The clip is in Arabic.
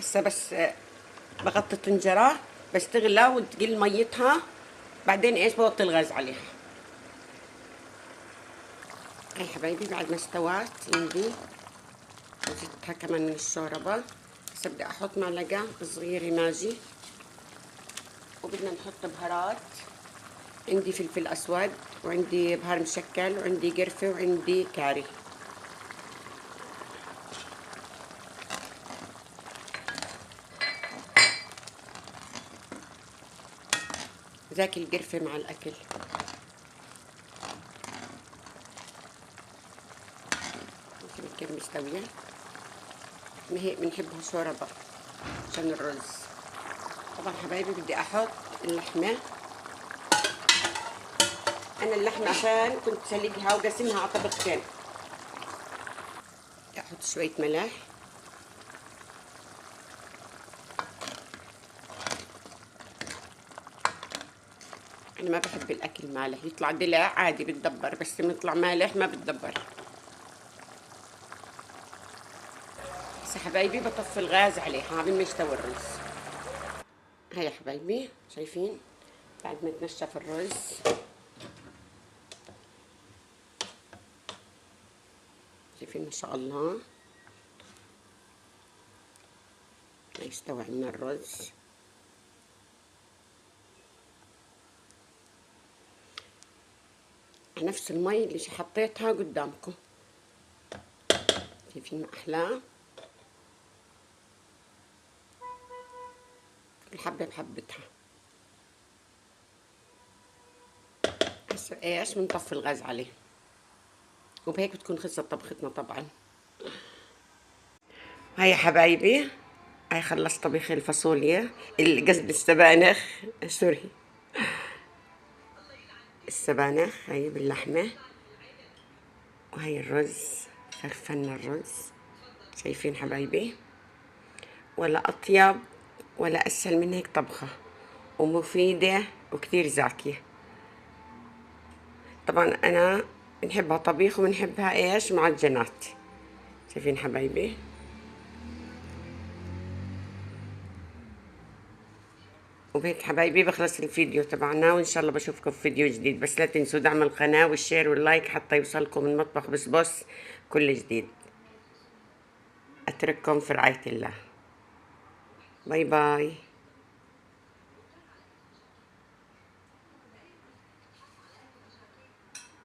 هسه بس بغطي الطنجرة بس تغلى وتقل ميتها، بعدين ايش بوطي الغاز عليها. هاي حبايبي بعد ما استوت عندي زدتها كمان من الشوربة. هسه بدي احط معلقة صغيرة ماجي، وبدنا نحط بهارات. عندي فلفل اسود، وعندي بهار مشكل، وعندي قرفة، وعندي كاري. ذاك القرفة مع الاكل. كيف مستوية؟ ما هي بنحبها شوربة عشان الرز. طبعا حبايبي بدي احط اللحمة. انا اللحمة عشان كنت سلقها وقسمها على طبقتين. بدي احط شوية ملح، انا ما بحب الاكل مالح، يطلع دلع عادي بتدبر، بس لما يطلع مالح ما بتدبر. هسه حبايبي بطفي الغاز عليها قبل ما يستوي الرز. هيا حبايبي شايفين بعد ما تنشف الرز، شايفين ما شاء الله يستوي عنا الرز. نفس المي اللي حطيتها قدامكم، شايفين ما احلاه، كل حبة بحبتها. هسه ايش بنطفي الغاز عليه، وبهيك بتكون خلصت طبختنا طبعا. هيا حبايبي هاي خلصت طبيخ الفاصوليا، قصدي السبانخ، سوري السبانخ. هاي باللحمة، وهي الرز، فرفنا الرز. شايفين حبايبي، ولا أطيب ولا أسهل من هيك طبخة، ومفيدة وكتير زاكية. طبعا أنا بنحبها طبيخ وبنحبها إيش معجنات. شايفين حبايبي، وبهيك حبايبي بخلص الفيديو تبعنا، وإن شاء الله بشوفكم في فيديو جديد. بس لا تنسوا دعم القناة والشير واللايك حتى يوصلكم من مطبخ بسبوس كل جديد. أترككم في رعاية الله. باي باي.